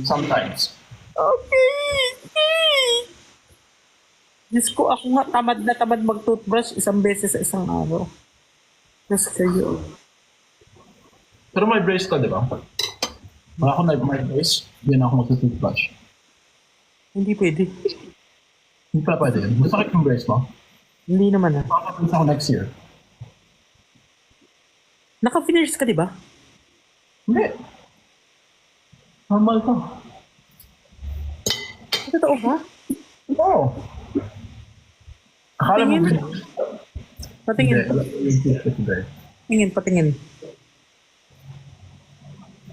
Sometimes. Okay. Diyos ko, ako nga tamad na tamad mag-toothbrush isang beses sa isang araw. Diyos kayo. Pero may brace ka, di ba? Wala ako na may brace, hindi na ako mag-toothbrush. Hindi pwede. Hindi pala pwede yun. Masakit yung brace mo. Hindi naman ah. Makakapins ako next year. Naka-finish ka, di ba? Hindi. Normal to. Totoo ba? Oo. Akala mo Tingin. video. Patingin. Hindi. Tingin, patingin.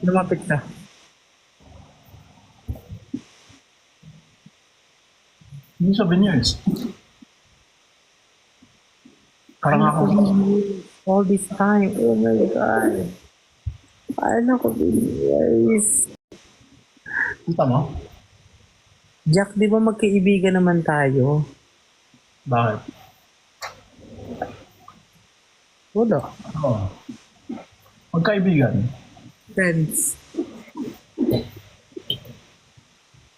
Lumapit ka. Hindi siya veneers. Parang ako. All this time. Oh my God. Paano ko guys? Kita mo? Jack, di ba magkaibigan naman tayo? Bakit? Wala. Oo. Magkaibigan. Friends.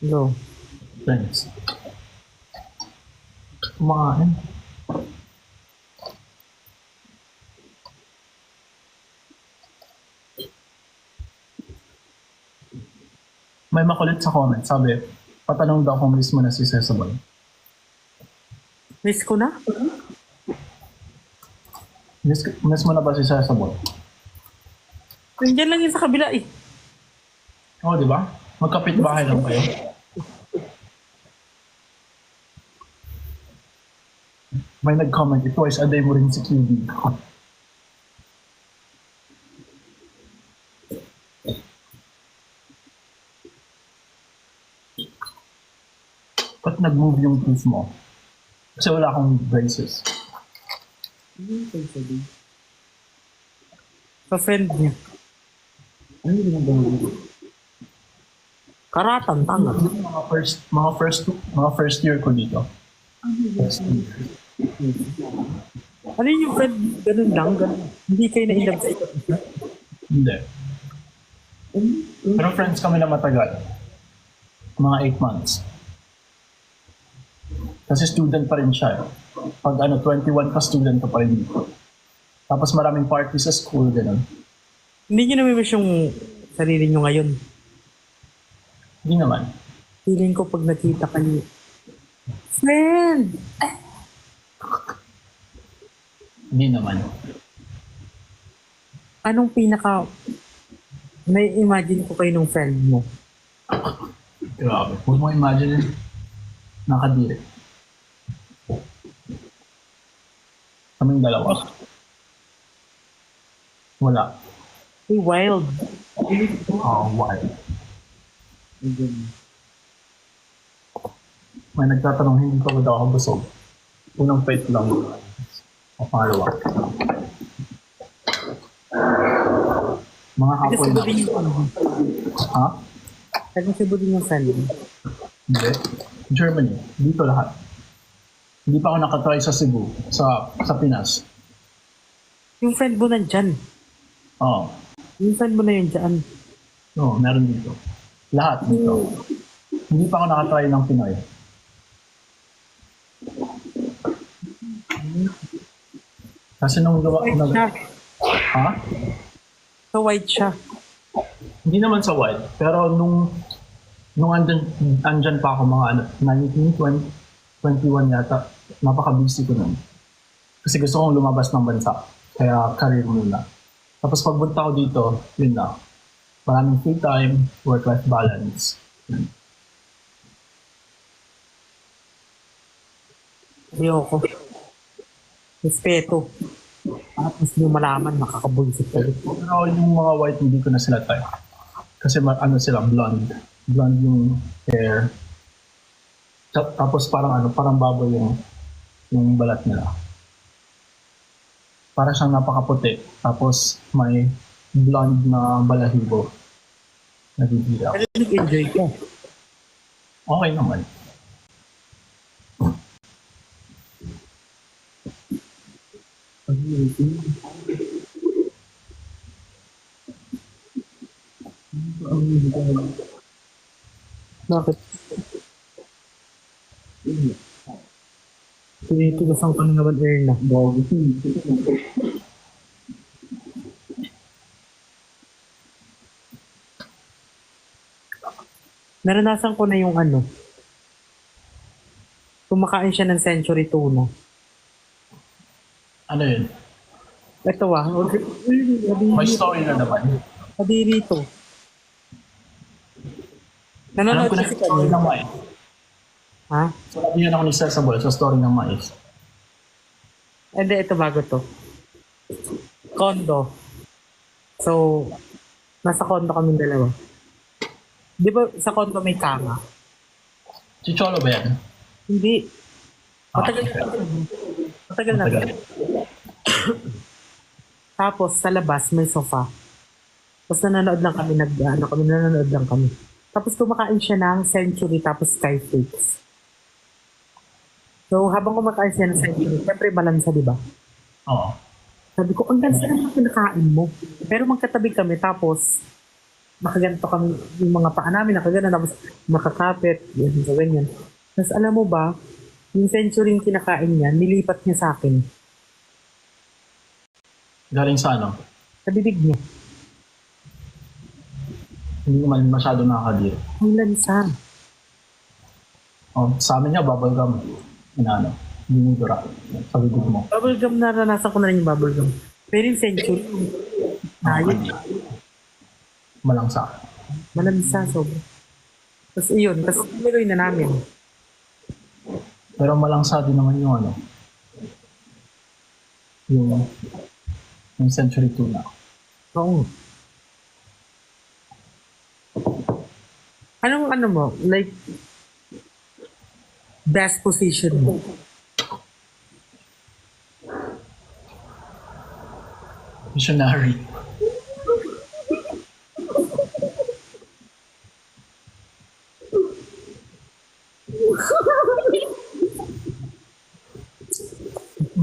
No. Friends. Kumain. May makulit sa comment. Sabi, patanong daw kung miss mo na si Sesabon. Miss ko na? Miss mo na ba si Sesabon? Nandiyan lang yun sa kabila eh. Oo, di ba? Magkapit bahay lang kayo. May nag-comment, twice a day mo rin si QB. Ba't nag-move yung tooth mo? Kasi wala akong braces. Sa friend niya. Ano yung ginagawa mo? Karatan, tanga. Mga first year ko dito. First year. Ano yung friend? Ganun lang, ganun. Hindi kayo na-inlove sa ito. Hindi. Pero friends kami na matagal. Mga 8 months. Kasi student pa rin siya. Pag 21 ka, student ka pa rin dito. Tapos maraming party sa school, gano'n. Hindi nyo namimiss yung sarili nyo ngayon. Hindi naman. Feeling ko pag nakita kayo, friend! Hindi naman. Anong pinaka... May-imagine ko kayo nung friend mo. Grabe. Huwag mo imagine nakadiri. Kaming dalawa. Wala. Hey, wild. Wild. May nagtatanong, hindi pa ba daw ako busog? Unang pet lang. O pangalawa. Mga hapon na. Nagkasibo din yung friend mo. Ha? Nagkasibo din yung friend mo. Hindi. Germany. Dito lahat. Hindi pa ako nakatry sa Cebu. Sa Pinas. Yung friend mo nandyan. Oo. Yung friend mo na yun dyan. Oo, meron dito. Lahat dito. Hindi pa ako nakatry ng Pinoy. Kasi nung White siya. Ha? So white siya. Hindi naman sa white. Pero nung andyan pa ako mga 19, 20, 21 yata, napaka-busy ko nun. Kasi gusto kong lumabas ng bansa. Kaya career muna. Tapos pagbunta ko dito, yun na. Maraming free time, work-life balance. Ayoko. Respeto. Tapos nyo malaman, makakabulisit kayo. Pero yung mga white, hindi ko na sila type. Kasi sila, blonde. Blonde yung hair. Tapos parang baboy yung balat nila. Para siyang napakaputi. Tapos may blonde na balahibo. Nagigila. Pero nag-enjoy ka. Okay naman. Bakit? Tinitigasan ka na naman, Erna. Naranasan ko na yung ano. Kumakain siya ng century tuna. Ano yun? Ito May story na naman. Kadiri to. Alam Nanonood ko na kasi sa story kami. ng mais. Ha? Sabihan ako ni Sesabol sa story ng mais. Hindi, ito bago to. Condo. So, nasa condo kami dalawa. Di ba sa condo may kama? Si Cholo ba yan? Hindi. Matagal okay. Matagal na. Matagal. Tapos sa labas may sofa. Tapos nanonood lang kami, nanonood lang kami. Tapos kumakain siya ng century tapos skyflakes. So habang kumakain siya ng century, syempre balansa, di ba? Oo. Sabi ko, ang gansa naman kinakain mo. Pero magkatabi kami, tapos nakaganto kami, yung mga paa namin, nakagana, tapos makakapit, yan, so ganyan. Tapos alam mo ba, yung century yung kinakain niya, nilipat niya sa akin. Galing sa ano? Sa bibig niya. Hindi naman masyado nakakadiri. Ang lansa. Oh, sa amin niya, bubble gum. Inaano. Dinidura. Sa bibig mo. Bubblegum, naranasan ko na rin yung bubblegum. Pero yung century, ayun, Malangsa. malamsa, sobra. Tapos iyon, tapos niloy na namin. Pero malangsa din naman yung ano. Yung century tuna. Oo. Anong ano mo? Like, best position mo? Missionary.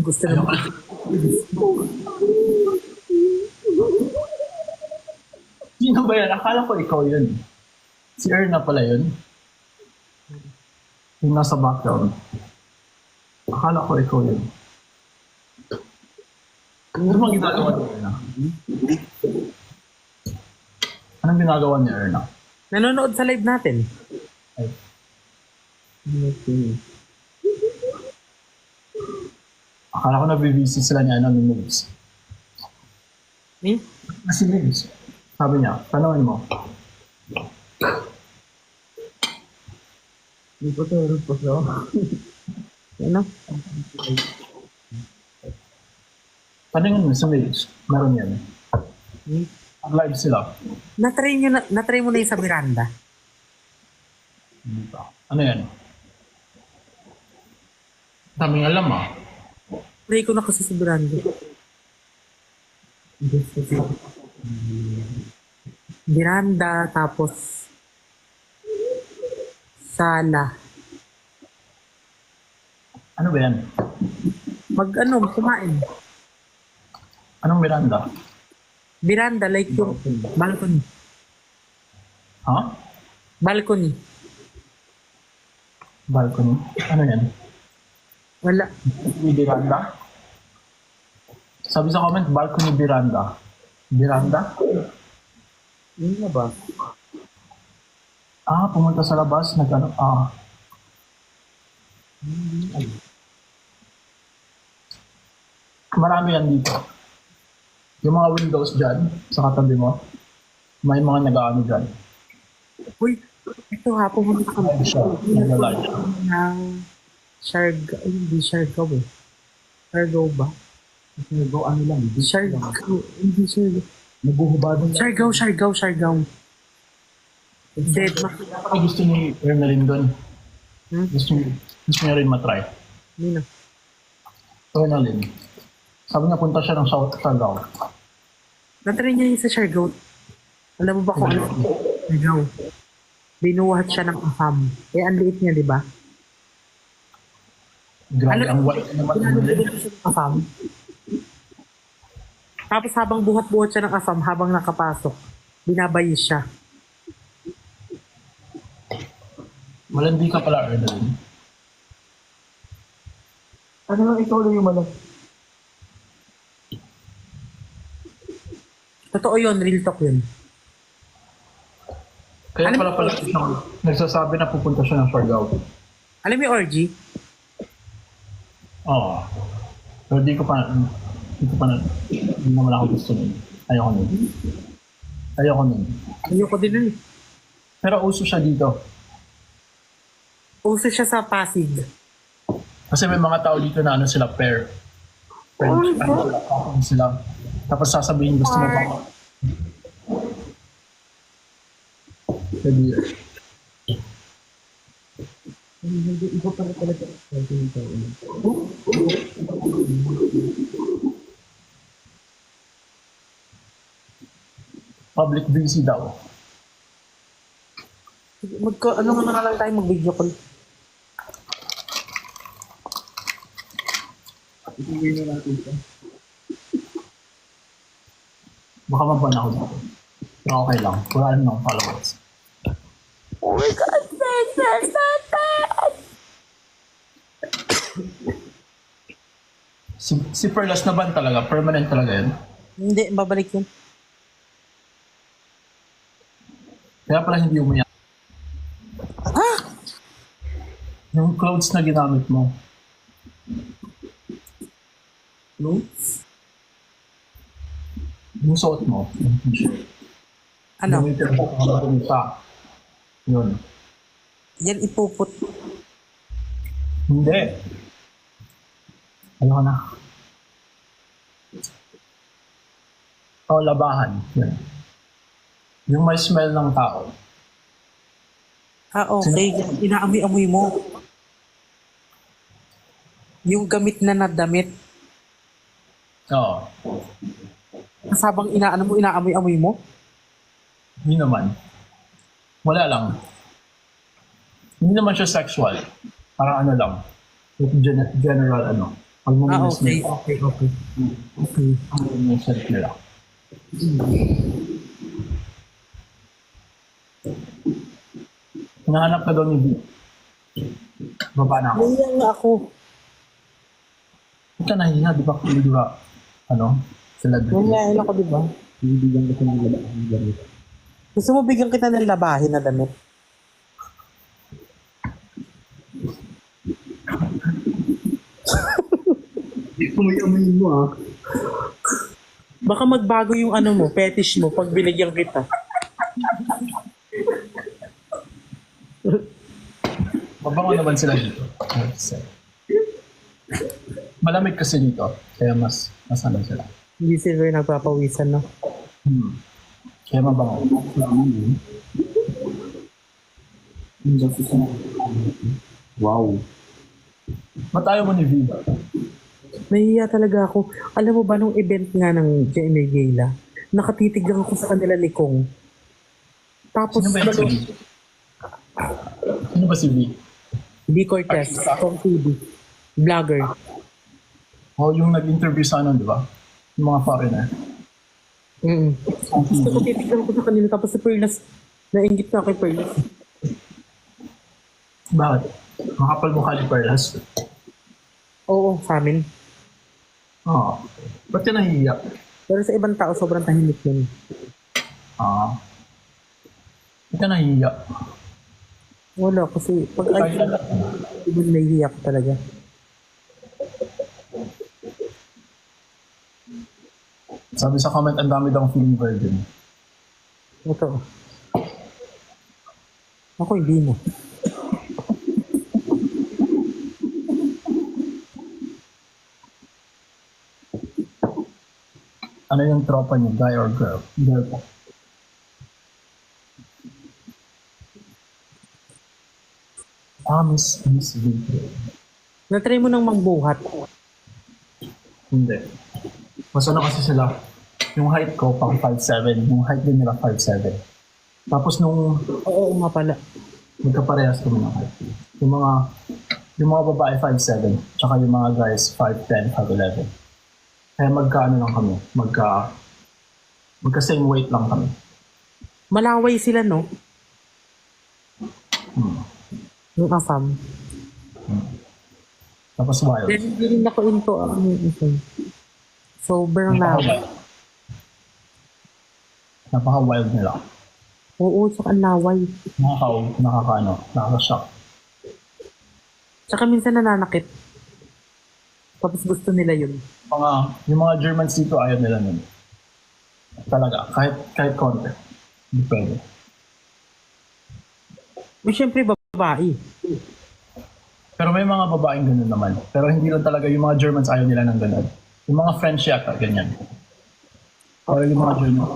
Gusto Ayaw naman. ka. Sino ba yan? Akala ko ikaw yun. Si Erna pala yun. Yung nasa background. Akala ko ikaw yun. Ano bang ginagawa ni Erna? Anong ginagawa ni Erna? Nanonood sa live natin. Ay, akala ko nabibisi sila ni ano ni Migs. Eh? Si Migs. Sabi niya, tanongin mo. Hindi ko to. Ano? Tanongin mo sa Migs. Meron yan. Hmm? Live sila. Na-try mo na yung sa Miranda. Hindi pa. Ano yan? Daming alam ah. Try ko na kasi sa Miranda. Miranda, tapos Sala. Ano ba yan? Kumain. Anong Miranda? Miranda, like yung balcony. Ha? Balcony. Balcony? Ano yan? Wala. Balcony Miranda? Sabi sa comment, balcony Miranda. Miranda? Yun na ba? Ah, pumunta sa labas, nag-ano, Marami yan dito. Yung mga windows dyan, sa katabi mo, may mga nag-ano dyan. Uy, ito ha, pumunta kami. Live siya, nag-live. Ng Siargao, hindi Siargao eh. Siargao ba? Siargao, ano lang, Siargao, hindi Siargao. Naguhubadong Siargao. Dead ma. Ay, gusto ni Ermelin doon. Hmm? Gusto niya rin matry. Nino. Ermelin. Sabi niya punta siya ng South Siargao. Natry niya yung sa Siargao. Alam mo ba kung ano? Siargao. Binuhat siya ng afam. Eh, ang liit niya, di ba? Grabe, ang white naman. Binuhat siya ng afam. Tapos habang buhat-buhat siya ng afam, habang nakapasok, binabayis siya. Malandi ka pala, Erdeline. Ano lang ikaw lang yung malam? Totoo yun, real talk yun. Kaya Alam pala mo- pala siyang nagsasabi na pupunta siya ng Siargao. Alam mo yung orgy? Oo. Pero di ko pa, hindi naman ako gusto nun. Ayoko nun. Ayoko din nun. Pero uso siya dito. Uso siya sa Pasig. Kasi may mga tao dito na ano sila, pair. Friends, ano sila. Tapos sasabihin gusto mo pa. Pwede. Iba pala talaga. Public VC daw. Ano nga na lang tayo mag-video call? Ituloy na natin ito. Baka maban ako dito. Pero okay lang. Wala rin akong followers. Oh my God! Si Perlas na ban talaga. Permanent talaga yun. Hindi, babalik yun. Kaya pala hindi umiyak. Yung clothes na ginamit mo. No? Yung suot mo. Yung t-shirt. Ano? Yung ito. Yun. Yan ipuput. Hindi. Ayoko na. Labahan. Yan. Yung may smell ng tao. Okay. Inaamoy-amoy mo. Yung gamit na nadamit. Oo. Kasabang inaamoy-amoy mo. Hindi naman. Wala lang. Hindi naman siya sexual. Parang ano lang. General ano. Pag maminis Okay. nila. Okay. Yung self nila. Hinahanap ka daw ni V. Baba na ako. Nahiya nga ako. Huwag ka nahiya, di ba? Di ba? Ano? Sila doon. Nahiyain ako, di ba? Bibigyan ko ng gamit. Gusto mo bigyan kita ng labahin na damit? Amoy-amoy mo ah. Baka magbago yung ano mo, fetish mo pag binigyan kita. Mabango naman sila dito. Malamig kasi dito. Kaya mas ano sila. Hindi sila yung nagpapawisan, no? Kaya mabango. Wow. Ba't ayaw mo ni V? Nahiya talaga ako. Alam mo ba nung event nga ng GMA Gala, nakatitig lang ako sa kanila ni Kong. Tapos, Sino ba yung si V? Sino ba si V? B. Cortez, Kong TV, vlogger. O yung nag-interview sa ano, di ba? Yung mga foreigner. Tapos nakatitig lang ako sa kanila. Tapos si Perlas, nainggit na kay Perlas. Bakit? Makapal mukha ni Perlas. Oo, sa amin. Oo. Ba't ka nahihiya? Pero sa ibang tao, sobrang tahimik yun. Ba't ka nahihiya? Wala, kasi pag Kahit ay, ibang nahihiya ko talaga. Sabi sa comment, ang dami daw feeling virgin. Ito. Ako hindi mo. Ano yung tropa niyo? Guy or girl? Girl po. Miss Video. Natry mo nang magbuhat. Hindi. Mas ano kasi sila, yung height ko pang 5'7", yung height din nila 5'7". Tapos nung Oo nga pala. magkaparehas kami ng height, yung mga babae 5'7", tsaka yung mga guys 5'10", 5'11". Kaya magkaano lang kami, magka same weight lang kami. Malaway sila, no? Yung AFAM. Tapos wild. Then, hindi rin ako into ano yung AFAM. Sobrang laway. Napaka-wild nila. Oo, tsaka ang laway. Nakaka-shock. Tsaka minsan nananakit. Tapos gusto nila yun. Yung mga Germans dito, ayaw nila nun. Talaga, kahit konti. Hindi pwede. May syempre babae. Pero may mga babaeng ganun naman. Pero hindi lang talaga yung mga Germans ayaw nila ng ganun. Yung mga French yata, ganyan. Pero yung mga Germans.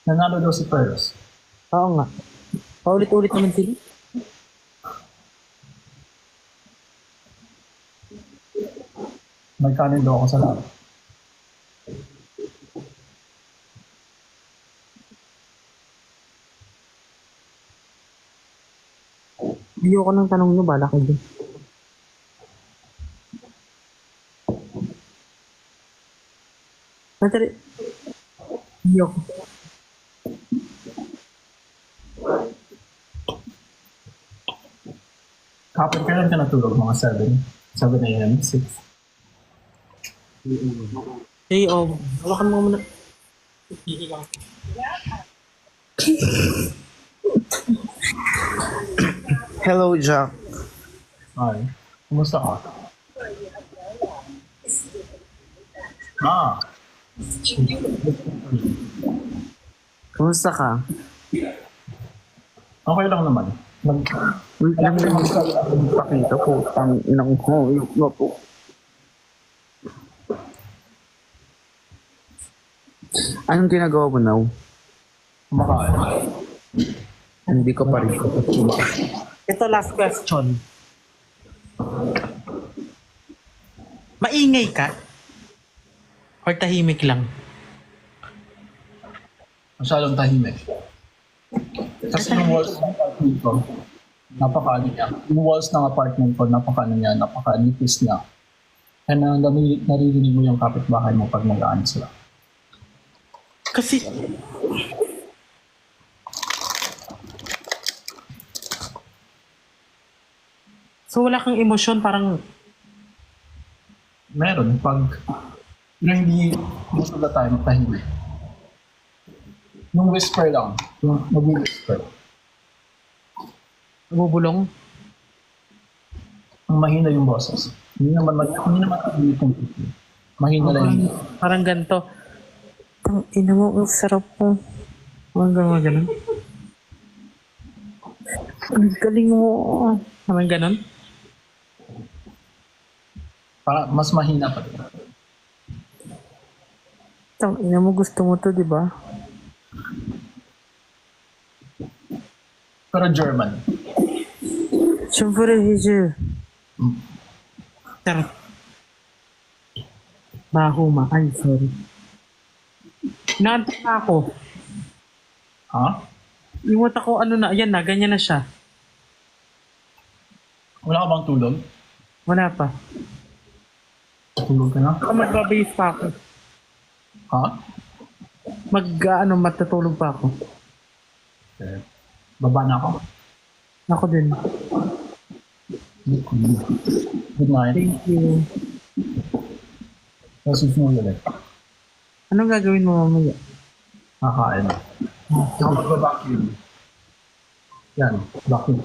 Nanalo daw si Perez. Oo nga. Paulit-ulit naman sila. May kanin daw ako sa laro. Ayoko ng tanong nyo, bala kayo. Natari... Ayoko. Kapag kailan ka natulog? Mga 7? 7 a.m.? 6? Hey, hawakan mo muna. Hello, Jack. Ay. Kumusta ka? Kumusta ka? Okay lang naman. Wait lang naman sa pakita po. Ang inang huyok na po. Anong ginagawa mo now? Kumakain. Hindi ko pa rin Ito last question. Maingay ka? Or tahimik lang? Masyadong tahimik. Kasi yung walls ng apartment ko, napaka-ano niya. Yung walls ng apartment ko, napaka-ano niya, napaka-nipis niya. Kaya naririnig mo yung kapitbahay mo pag mag-aan sila. Kasi... So wala kang emosyon, parang... Meron, pag yung hindi most of the time tahimik. Yung whisper lang, yung mag-whisper. Bubulong? Ang mahina yung boses. Hindi naman tahimik completely. Mahina lang yung... Parang ganito. Ang ina mo, ang sarap mo. Parang ganun. Ang galing mo. Parang ganun. Parang mas mahina pa din. Ang ina mo, gusto mo to, di ba? Pero German. Siyempre, Hiju. Sarap. Baho ma. Ay, sorry. Naantok na ako. Ha? Yung mata ko, ano na, yan na, ganyan na siya. Wala ka bang tulog? Wala pa. Tulog ka na? Ako magbabase pa ako. Ha? Matatulog pa ako. Okay. Baba na ako. Ako din. Good night. Thank you. Tapos mo ulit. Anong gagawin mo mamaya? Kakain. Saka mag-vacuum. Yan, vacuum.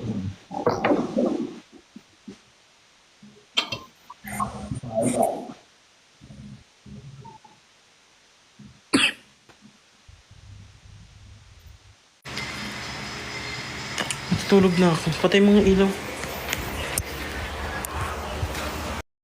Matutulog na ako. Patay mga ilaw.